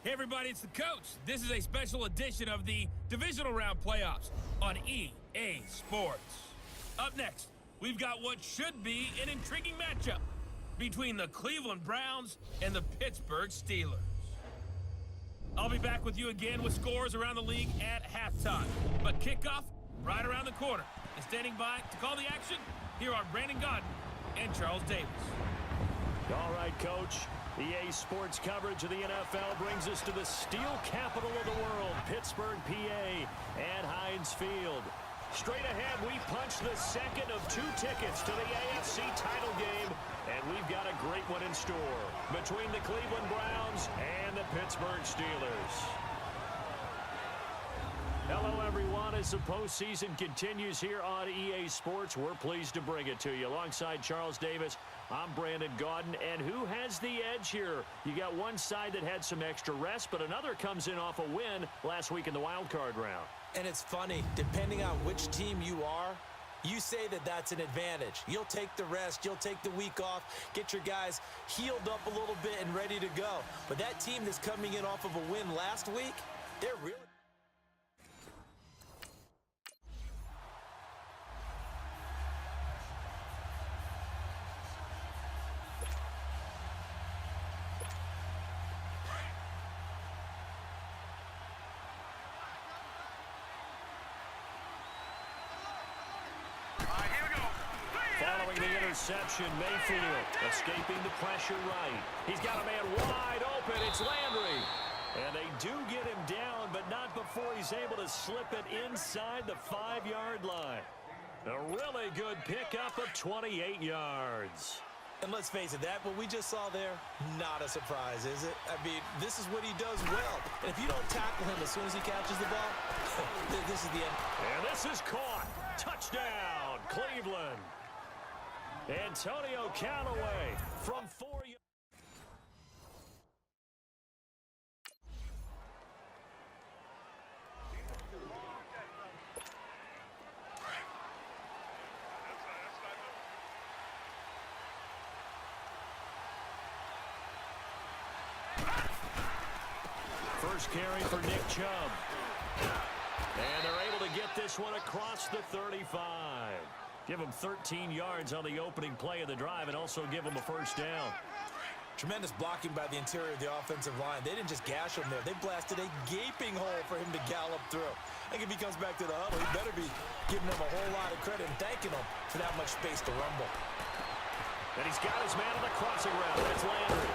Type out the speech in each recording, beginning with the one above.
Hey everybody, it's the coach. This is a special edition of the Divisional Round Playoffs on EA Sports. Up next, we've got what should be an intriguing matchup between the Cleveland Browns and the Pittsburgh Steelers. I'll be back with you again with scores around the league at halftime. But kickoff right around the corner. And standing by to call the action, here are Brandon Gaudin and Charles Davis. All right, Coach. EA Sports coverage of the NFL brings us to the steel capital of the world, Pittsburgh, PA, at Heinz Field. Straight ahead, we punch the second of 2 tickets to the AFC title game, and we've got a great one in store between the Cleveland Browns and the Pittsburgh Steelers. Hello, everyone. As the postseason continues here on EA Sports, we're pleased to bring it to you. Alongside Charles Davis, I'm Brandon Gaudin, and who has the edge here? You got one side that had some extra rest, but another comes in off a win last week in the wild card round. And it's funny, depending on which team you are, you say that that's an advantage. You'll take the rest, you'll take the week off, get your guys healed up a little bit and ready to go. But that team that's coming in off of a win last week, they're really... Interception, Mayfield escaping the pressure right. He's got a man wide open. It's Landry. And they do get him down, but not before he's able to slip it inside the 5-yard line. A really good pickup of 28 yards. And let's face it, that what we just saw there, not a surprise, is it? I mean, this is what he does well. And if you don't tackle him as soon as he catches the ball, this is the end. And this is caught. Touchdown, Cleveland. Antonio Callaway from 4 yards. First carry for Nick Chubb. And they're able to get this one across the 35. Give him 13 yards on the opening play of the drive and also give him a first down. Tremendous blocking by the interior of the offensive line. They didn't just gash him there. They blasted a gaping hole for him to gallop through. I think if he comes back to the huddle, he better be giving them a whole lot of credit and thanking them for that much space to rumble. And he's got his man on the crossing route. That's Landry.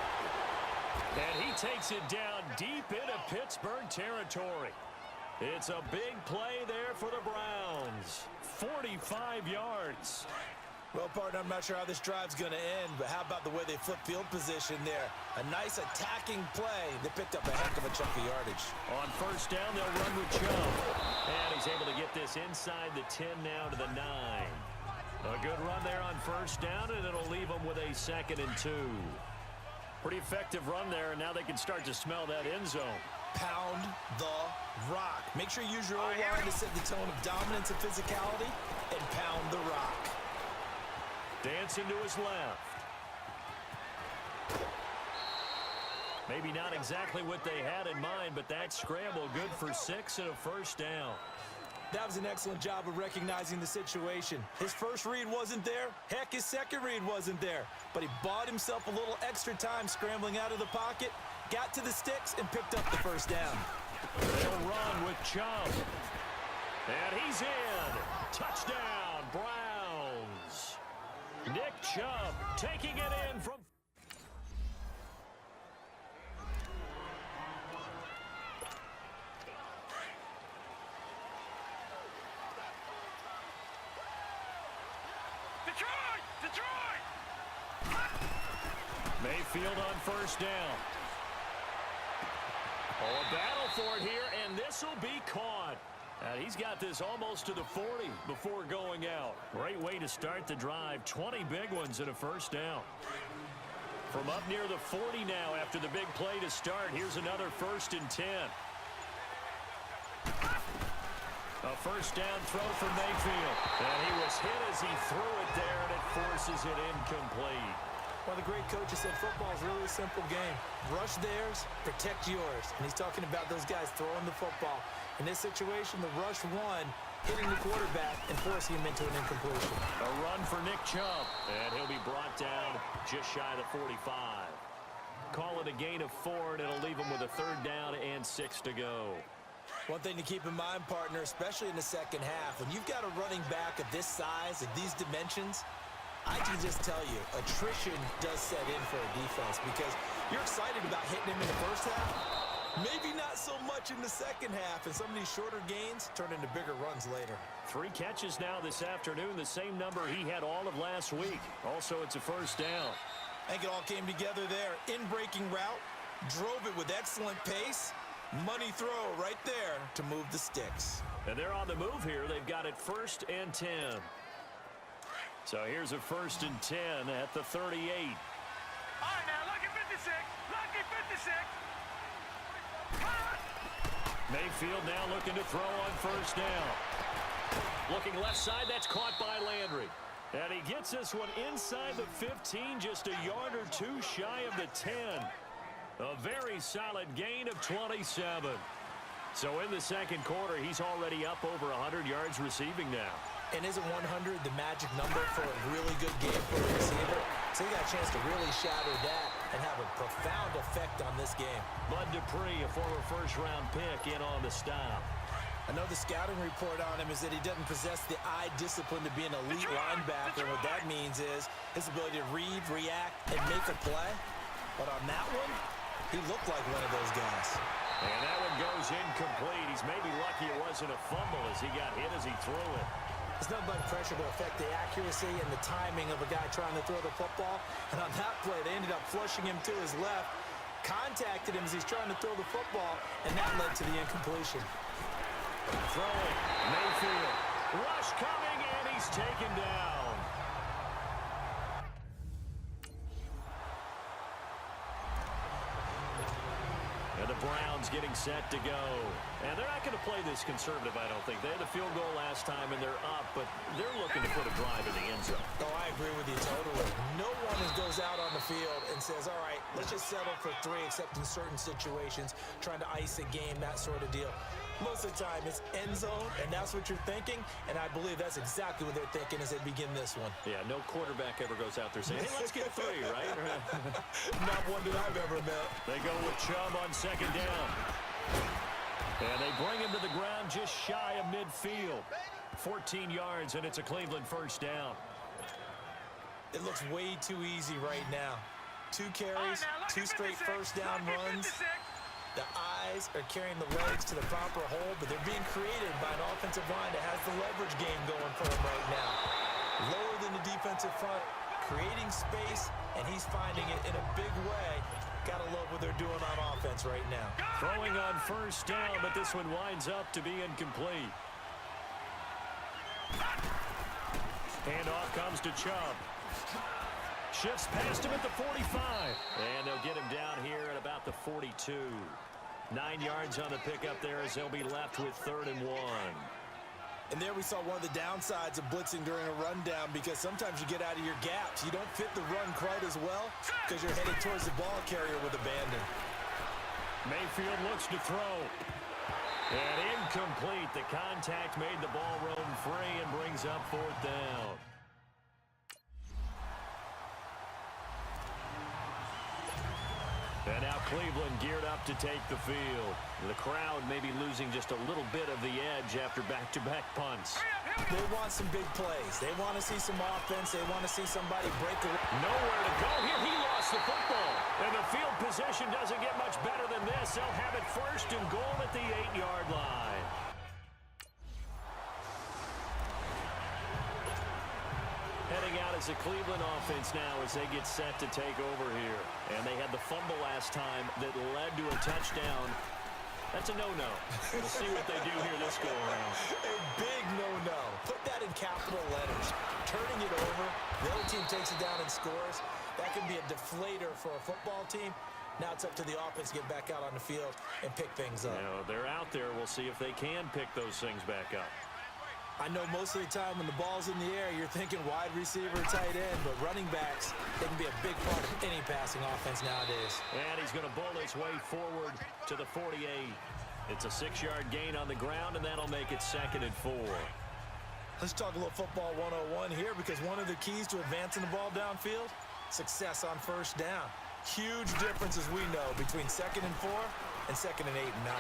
And he takes it down deep into Pittsburgh territory. It's a big play there for the Browns. 45 yards. Well, partner, I'm not sure how this drive's going to end, but how about the way they flip field position there? A nice attacking play. They picked up a heck of a chunk of yardage. On first down, they'll run with Chubb. And he's able to get this inside the 10 now to the 9. A good run there on first down, and it'll leave them with a 2nd and 2. Pretty effective run there, and now they can start to smell that end zone. Pound the rock. Make sure you use your O-line to set the tone of dominance and physicality, and pound the rock. Dancing to his left. Maybe not exactly what they had in mind, but that scramble good for 6 and a first down. That was an excellent job of recognizing the situation. His first read wasn't there. Heck, his second read wasn't there. But he bought himself a little extra time scrambling out of the pocket, got to the sticks, and picked up the first down. They'll run with Chubb. And he's in. Touchdown, Browns. Nick Chubb taking it in from... Mayfield on first down. Oh, a battle for it here, and this will be caught. And he's got this almost to the 40 before going out. Great way to start the drive. 20 big ones and a first down. From up near the 40 now after the big play to start, here's another 1st and 10. A first down throw for Mayfield. And he was hit as he threw it there, and it forces it incomplete. One of the great coaches said football is really a simple game. Rush theirs, protect yours. And he's talking about those guys throwing the football. In this situation, the rush won, hitting the quarterback and forcing him into an incompletion. A run for Nick Chubb, and he'll be brought down just shy of the 45. Call it a gain of 4, and it'll leave him with a 3rd down and 6 to go. One thing to keep in mind, partner, especially in the second half, when you've got a running back of this size, of these dimensions, I can just tell you, attrition does set in for a defense because you're excited about hitting him in the first half. Maybe not so much in the second half, and some of these shorter gains turn into bigger runs later. 3 catches now this afternoon, the same number he had all of last week. Also, it's a 1st down. I think it all came together there. In-breaking route, drove it with excellent pace. Money throw right there to move the sticks. And they're on the move here. They've got it 1st and 10. So here's a 1st and 10 at the 38. All right, now, lucky 56. Lucky 56. Mayfield now looking to throw on 1st down. Looking left side, that's caught by Landry. And he gets this one inside the 15, just a yard or 2 shy of the 10. A very solid gain of 27. So in the second quarter, he's already up over 100 yards receiving now. And isn't 100 the magic number for a really good game for a receiver? So he got a chance to really shatter that and have a profound effect on this game. Bud Dupree, a former 1st-round pick, in on the stop. I know the scouting report on him is that he doesn't possess the eye discipline to be an elite linebacker. What that means is his ability to read, react, and make a play. But on that one, he looked like one of those guys. And that one goes incomplete. He's maybe lucky it wasn't a fumble as he got hit as he threw it. There's nothing but pressure to affect the accuracy and the timing of a guy trying to throw the football. And on that play, they ended up flushing him to his left, contacted him as he's trying to throw the football, and that led to the incompletion. Throwing, Mayfield. Rush coming, and he's taken down. And the Browns getting set to go. And they're not going to play this conservative, I don't think. They had the field goal last time, and they're up, but they're looking to put a drive in the end zone. Oh, I agree with you totally. No one goes out on the field and says, all right, let's just settle for 3, except in certain situations, trying to ice a game, that sort of deal. Most of the time, it's end zone, and that's what you're thinking, and I believe that's exactly what they're thinking as they begin this one. Yeah, no quarterback ever goes out there saying, hey, let's get 3, right? Not one that I've ever met. They go with Chubb on 2nd down. And they bring him to the ground just shy of midfield. 14 yards, and it's a Cleveland 1st down. It looks way too easy right now. 2 carries, 2 straight 1st down runs. The eyes are carrying the legs to the proper hole, but they're being created by an offensive line that has the leverage game going for them right now. Lower than the defensive front, creating space, and he's finding it in a big way. Gotta love what they're doing on offense right now. Throwing on 1st down, but this one winds up to be incomplete. Handoff comes to Chubb. Shifts past him at the 45. And they'll get him down here at about the 42. 9 yards on the pickup there as they'll be left with 3rd and 1. And there we saw one of the downsides of blitzing during a rundown, because sometimes you get out of your gaps. You don't fit the run quite as well because you're headed towards the ball carrier with abandon. Mayfield looks to throw. And incomplete. The contact made the ball roam free and brings up 4th down. And now Cleveland geared up to take the field. The crowd may be losing just a little bit of the edge after back-to-back punts. They want some big plays. They want to see some offense. They want to see somebody break away. Nowhere to go here. He lost the football. And the field position doesn't get much better than this. They'll have it 1st and goal at the 8-yard line. Heading out as the Cleveland offense now as they get set to take over here. And they had the fumble last time that led to a touchdown. That's a no-no. We'll see what they do here this go-around. A big no-no. Put that in capital letters. Turning it over, the other team takes it down and scores. That can be a deflator for a football team. Now it's up to the offense to get back out on the field and pick things up. You know, they're out there. We'll see if they can pick those things back up. I know most of the time when the ball's in the air, you're thinking wide receiver, tight end, but running backs, they can be a big part of any passing offense nowadays. And he's going to bull his way forward to the 48. It's a 6-yard gain on the ground, and that'll make it 2nd and 4. Let's talk a little football 101 here, because one of the keys to advancing the ball downfield, success on first down. Huge difference, as we know, between 2nd and 4 and 2nd and 8 and 9.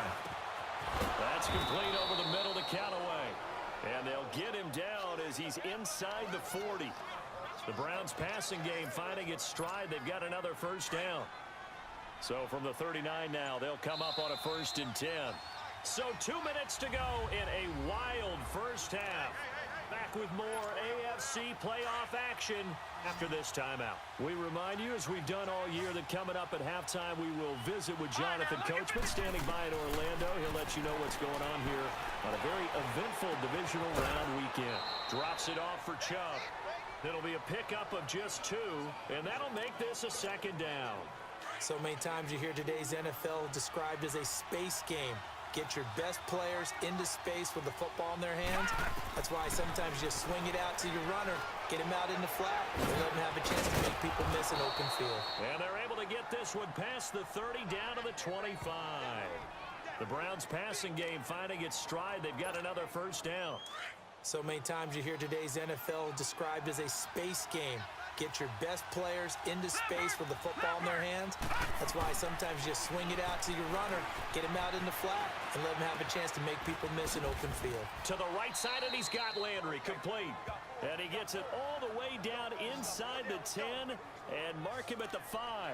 That's complete over the middle to Callaway. And they'll get him down as he's inside the 40. The Browns passing game finding its stride. They've got another first down. So from the 39 now, they'll come up on a 1st and 10. So 2 minutes to go in a wild first half. Back with more AFC playoff action after this timeout. We remind you, as we've done all year, that coming up at halftime, we will visit with Jonathan Coachman standing by in Orlando. He'll let you know what's going on here on a very eventful divisional round weekend. Drops it off for Chubb. It'll be a pickup of just 2, and that'll make this a 2nd down. So many times you hear today's NFL described as a space game. Get your best players into space with the football in their hands. That's why sometimes you just swing it out to your runner, get him out in the flat, and let him have a chance to make people miss an open field. And they're able to get this one past the 30 down to the 25. The Browns passing game finding its stride. They've got another first down. So many times you hear today's NFL described as a space game. Get your best players into space with the football in their hands. That's why sometimes you just swing it out to your runner, get him out in the flat, and let him have a chance to make people miss an open field. To the right side, and he's got Landry complete. And he gets it all the way down inside the 10 and mark him at the 5.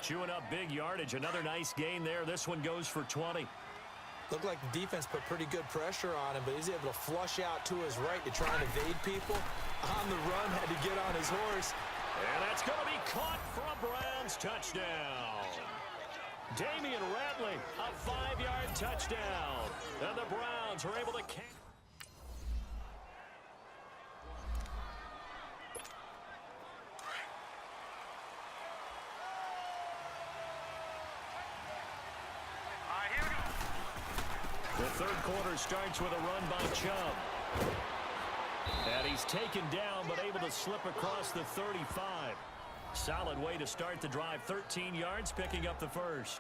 Chewing up big yardage. Another nice gain there. This one goes for 20. Looked like the defense put pretty good pressure on him, but he's able to flush out to his right to try and evade people. On the run, had to get on his horse. And that's going to be caught for a Browns touchdown. Damian Ratley, a 5-yard touchdown. And the Browns are able to catch. The third quarter starts with a run by Chubb. And he's taken down, but able to slip across the 35. Solid way to start the drive. 13 yards, picking up the first.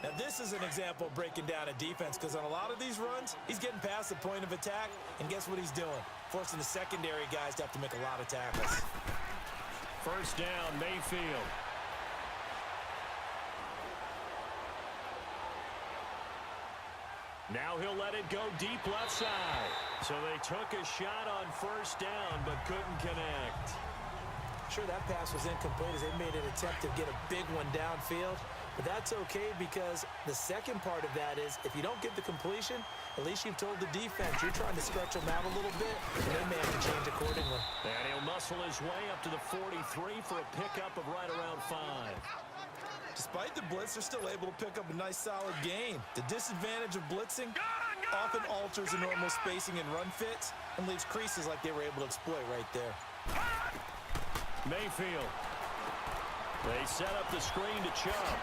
Now, this is an example of breaking down a defense, because on a lot of these runs, he's getting past the point of attack, and guess what he's doing? Forcing the secondary guys to have to make a lot of tackles. First down, Mayfield. Now he'll let it go deep left side. So they took a shot on first down, but couldn't connect. Sure, that pass was incomplete as they made an attempt to get a big one downfield. But that's okay, because the second part of that is if you don't get the completion, at least you've told the defense you're trying to stretch them out a little bit, and they may have to change accordingly. And he'll muscle his way up to the 43 for a pickup of right around 5. Despite the blitz, they're still able to pick up a nice solid gain. The disadvantage of blitzing often alters the normal spacing and run fits and leaves creases like they were able to exploit right there. Mayfield. They set up the screen to Chubb.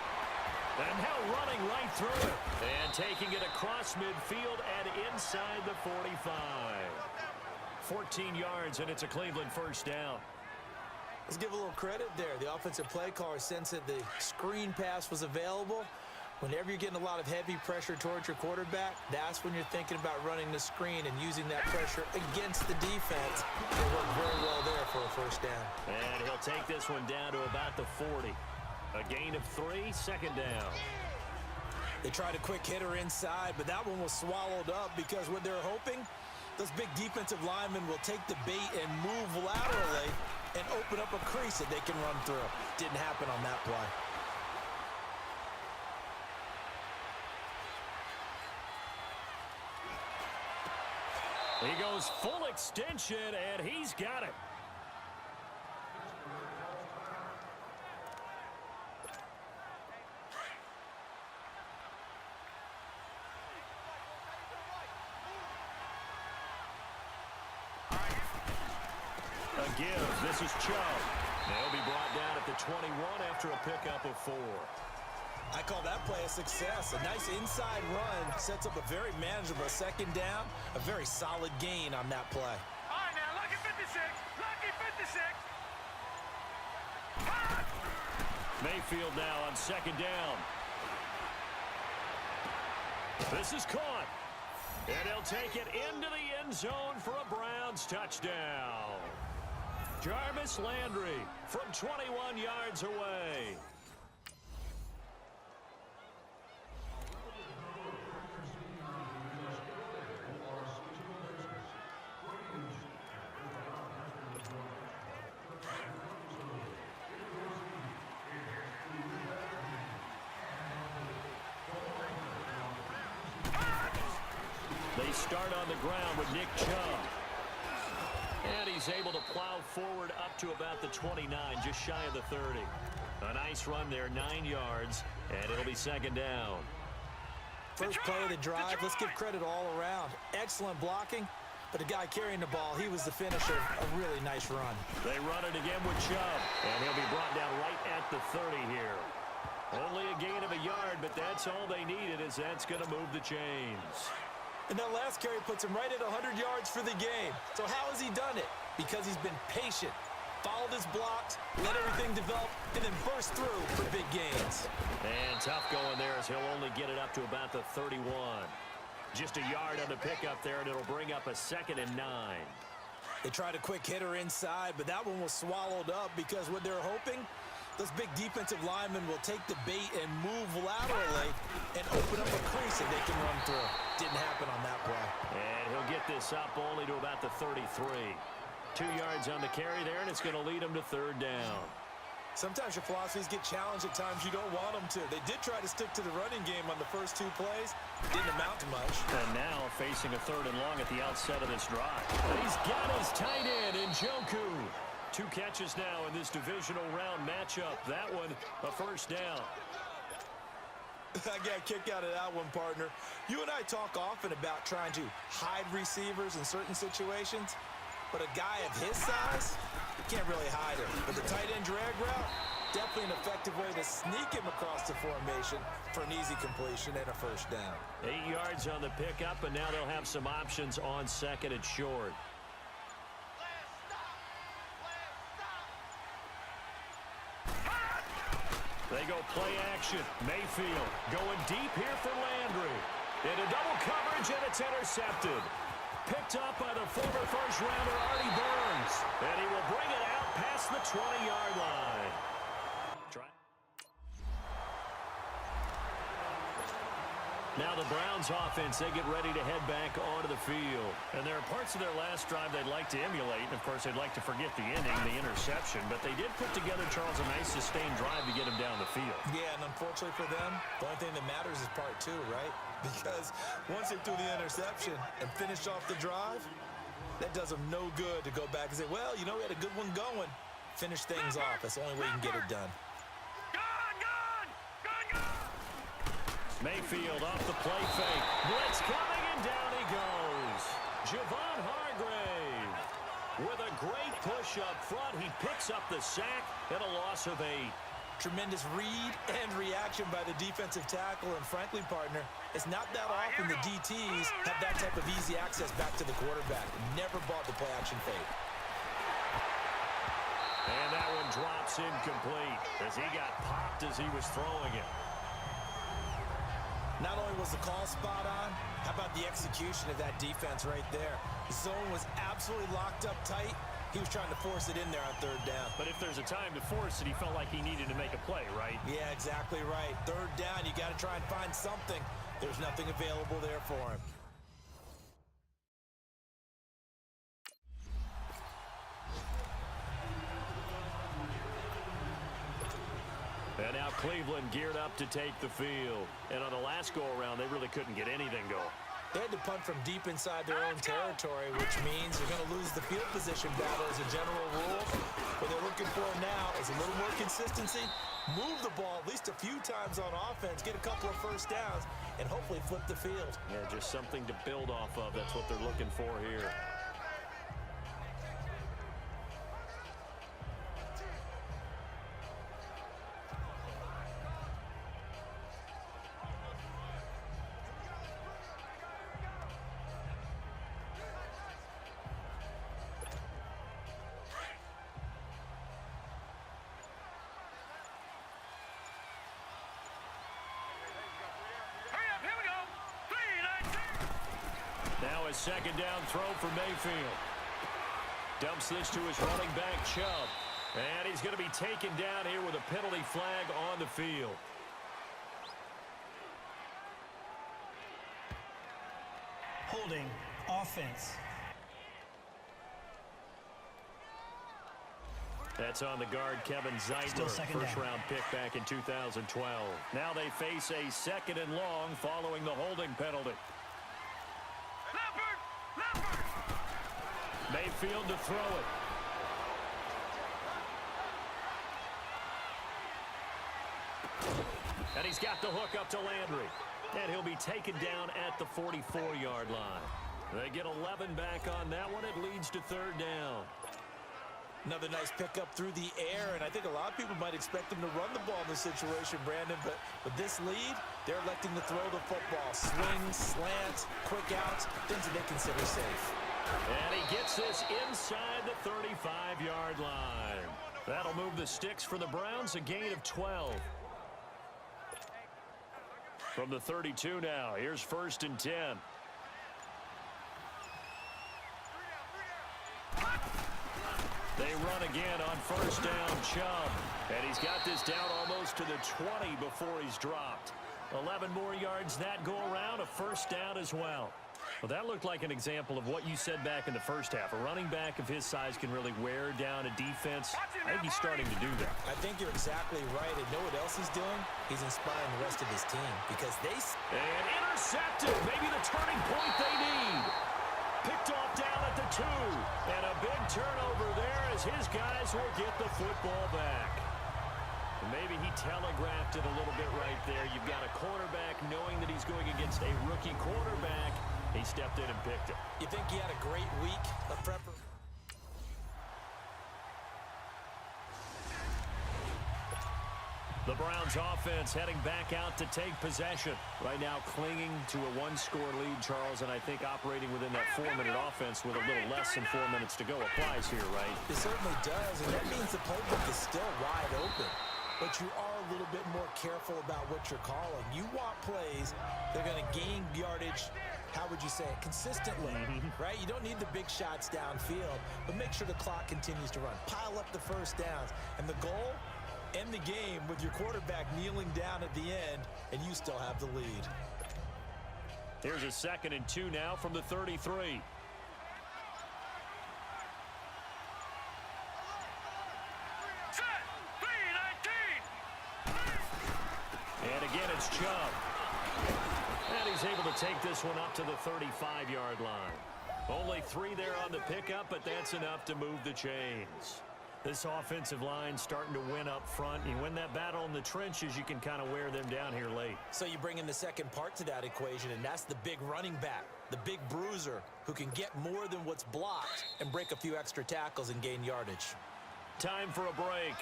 And now running right through it. And taking it across midfield and inside the 45. 14 yards, and it's a Cleveland first down. Let's give a little credit there. The offensive play caller sensed that the screen pass was available. Whenever you're getting a lot of heavy pressure towards your quarterback, that's when you're thinking about running the screen and using that pressure against the defense. They worked very well there for a first down. And he'll take this one down to about the 40. A gain of 3, second down. They tried a quick hitter inside, but that one was swallowed up because what they're hoping, those big defensive linemen will take the bait and move laterally and open up a crease that they can run through. Didn't happen on that play. He goes full extension, and he's got it. A give. This is Chubb. They'll be brought down at the 21 after a pickup of 4. I call that play a success. A nice inside run sets up a very manageable second down, a very solid gain on that play. All right, now, lucky 56. Lucky 56. Mayfield now on second down. This is caught. And he'll take it into the end zone for a Browns touchdown. Jarvis Landry from 21 yards away. They start on the ground with Nick Chubb. And he's able to plow forward up to about the 29, just shy of the 30. A nice run there, 9 yards, and it'll be second down. First play of the drive, let's give credit all around. Excellent blocking, but the guy carrying the ball, he was the finisher. A really nice run. They run it again with Chubb, and he'll be brought down right at the 30 here. Only a gain of a yard, but that's all they needed, as that's going to move the chains. And that last carry puts him right at 100 yards for the game. So how has he done it? Because he's been patient, followed his blocks, let everything develop, and then burst through for big gains. And tough going there as he'll only get it up to about the 31. Just a yard on the pickup there, and it'll bring up a 2nd and 9. They tried a quick hitter inside, but that one was swallowed up because what they're hoping, those big defensive linemen will take the bait and move laterally and open up a crease that they can run through. Didn't happen on that play. And he'll get this up only to about the 33. 2 yards on the carry there, and it's going to lead him to third down. Sometimes your philosophies get challenged at times you don't want them to. They did try to stick to the running game on the first 2 plays. Didn't amount to much. And now facing a 3rd and long at the outset of this drive. He's got his tight end in Njoku. 2 catches now in this divisional round matchup. That one, a first down. I got a kick out of that one, partner. You and I talk often about trying to hide receivers in certain situations, but a guy of his size, you can't really hide him. But the tight end drag route, definitely an effective way to sneak him across the formation for an easy completion and a first down. 8 yards on the pickup, and now they'll have some options on 2nd and short. They go play action. Mayfield going deep here for Landry. Into double coverage, and it's intercepted. Picked up by the former first-rounder Artie Burns. And he will bring it out past the 20-yard line. Now the Browns offense, they get ready to head back onto the field. And there are parts of their last drive they'd like to emulate. And, of course, they'd like to forget the ending, the interception. But they did put together, Charles, a nice sustained drive to get him down the field. Yeah, and unfortunately for them, the only thing that matters is part 2, right? Because once they threw the interception and finished off the drive, that does them no good to go back and say, well, you know, we had a good one going. Finish things off. That's the only way you can get it done. Mayfield off the play fake. Blitz coming, and down he goes. Javon Hargrave with a great push up front. He picks up the sack and a loss of 8. Tremendous read and reaction by the defensive tackle. And frankly, partner, it's not that often the DTs have that type of easy access back to the quarterback. Never bought the play action fake. And that one drops incomplete as he got popped as he was throwing it. Not only was the call spot on, how about the execution of that defense right there? The zone was absolutely locked up tight. He was trying to force it in there on 3rd down. But if there's a time to force it, he felt like he needed to make a play, right? Yeah, exactly right. 3rd down, you got to try and find something. There's nothing available there for him. And now Cleveland geared up to take the field. And on the last go-around, they really couldn't get anything going. They had to punt from deep inside their own territory, which means you're going to lose the field position battle as a general rule. What they're looking for now is a little more consistency, move the ball at least a few times on offense, get a couple of first downs, and hopefully flip the field. Yeah, just something to build off of. That's what they're looking for here. Now a second down throw for Mayfield. Dumps this to his running back, Chubb. And he's going to be taken down here with a penalty flag on the field. Holding offense. That's on the guard, Kevin Zeitler, first-round pick back in 2012. Now they face a second and long following the holding penalty. Mayfield to throw it. And he's got the hook up to Landry. And he'll be taken down at the 44-yard line. They get 11 back on that one. It leads to third down. Another nice pickup through the air, and I think a lot of people might expect them to run the ball in this situation, Brandon, but with this lead, they're electing to throw the football. Swing, slant, quick outs, things that they consider safe. And he gets this inside the 35-yard line. That'll move the sticks for the Browns, a gain of 12. From the 32 now, here's 1st and 10. They run again on 1st down, Chubb. And he's got this down almost to the 20 before he's dropped. 11 more yards that go around, a 1st down as well. Well, that looked like an example of what you said back in the first half. A running back of his size can really wear down a defense. I think he's starting to do that. I think you're exactly right. And know what else he's doing? He's inspiring the rest of his team because they... And intercepted. Maybe the turning point they need. Picked off down at the 2. And a big turnover there as his guys will get the football back. Maybe he telegraphed it a little bit right there. You've got a quarterback knowing that he's going against a rookie quarterback. He stepped in and picked it. You think he had a great week of prep? The Browns offense heading back out to take possession. Right now clinging to a one-score lead, Charles, and I think operating within that 4-minute offense with a little less than 4 minutes to go applies here, right? It certainly does, and that means the playbook is still wide open. But you are a little bit more careful about what you're calling. You want plays that are going to gain yardage, how would you say it, consistently, right? You don't need the big shots downfield, but make sure the clock continues to run. Pile up the 1st downs. And the goal, end the game with your quarterback kneeling down at the end, and you still have the lead. Here's a 2nd and 2 now from the 33. And again, it's Chubb. And he's able to take this one up to the 35-yard line. Only 3 there on the pickup, but that's enough to move the chains. This offensive line starting to win up front. You win that battle in the trenches, you can kind of wear them down here late. So you bring in the second part to that equation, and that's the big running back, the big bruiser, who can get more than what's blocked and break a few extra tackles and gain yardage. Time for a break.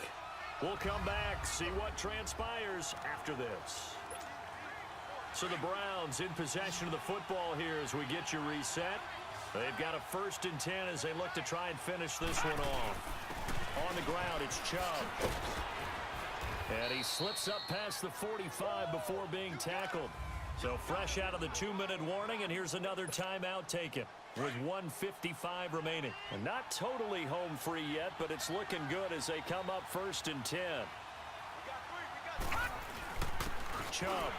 We'll come back, see what transpires after this. So the Browns in possession of the football here as we get you reset. They've got a 1st and 10 as they look to try and finish this one off. On the ground, it's Chubb. And he slips up past the 45 before being tackled. So fresh out of the 2-minute warning, and here's another timeout taken with 1:55 remaining. And not totally home free yet, but it's looking good as they come up 1st and 10. Chubb.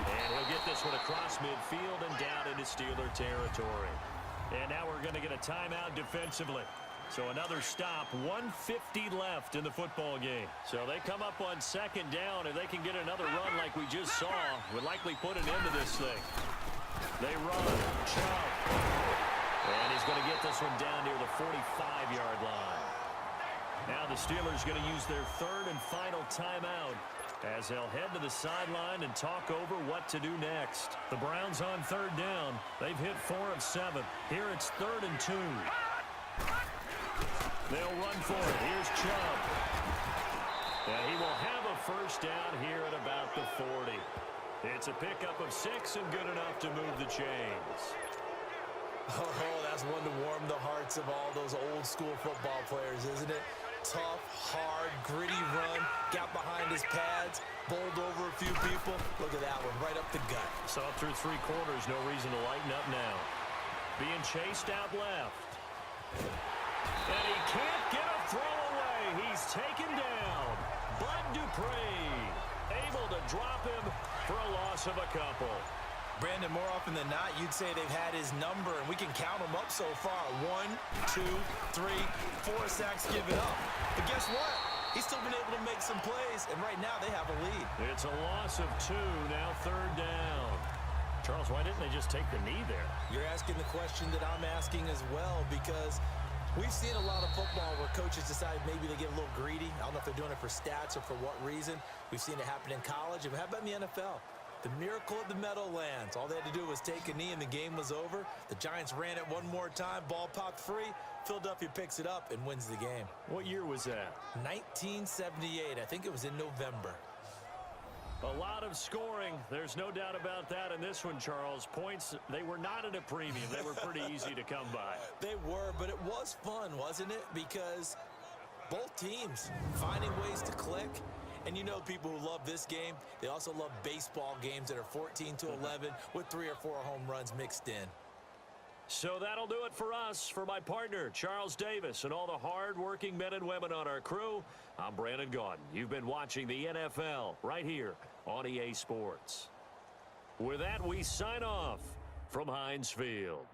And he'll get this one across midfield and down into Steeler territory. And now we're going to get a timeout defensively. So another stop, 1:50 left in the football game. So they come up on 2nd down. If they can get another run like we just saw, would likely put an end to this thing. They run. Chubb. And he's going to get this one down near the 45-yard line. Now the Steelers going to use their 3rd and final timeout as they'll head to the sideline and talk over what to do next. The Browns on 3rd down. They've hit 4 of 7. Here it's 3rd and 2. They'll run for it. Here's Chubb. And he will have a 1st down here at about the 40. It's a pickup of 6 and good enough to move the chains. Oh, that's one to warm the hearts of all those old school football players, isn't it? tough, hard, gritty run. Got behind his pads, bowled over a few people. Look at that one, right up the gut. Saw through 3 quarters, no reason to lighten up now. Being chased out left. And he can't get a throw away. He's taken down. Bud Dupree able to drop him for a loss of a couple. Brandon, more often than not, you'd say they've had his number, and we can count them up so far. 1, 2, 3, 4 sacks given up. But guess what? He's still been able to make some plays, and right now they have a lead. It's a loss of 2, now 3rd down. Charles, why didn't they just take the knee there? You're asking the question that I'm asking as well, because we've seen a lot of football where coaches decide maybe they get a little greedy. I don't know if they're doing it for stats or for what reason. We've seen it happen in college, and how about in the NFL? The miracle of the Meadowlands. All they had to do was take a knee and the game was over. The Giants ran it one more time. Ball popped free. Philadelphia picks it up and wins the game. What year was that? 1978. I think it was in November. A lot of scoring. There's no doubt about that in this one, Charles. Points, they were not at a premium. They were pretty easy to come by. They were, but it was fun, wasn't it? Because both teams finding ways to click. And you know people who love this game, they also love baseball games that are 14-11 with 3 or 4 home runs mixed in. So that'll do it for us. For my partner, Charles Davis, and all the hard-working men and women on our crew, I'm Brandon Gaudin. You've been watching the NFL right here on EA Sports. With that, we sign off from Heinz Field.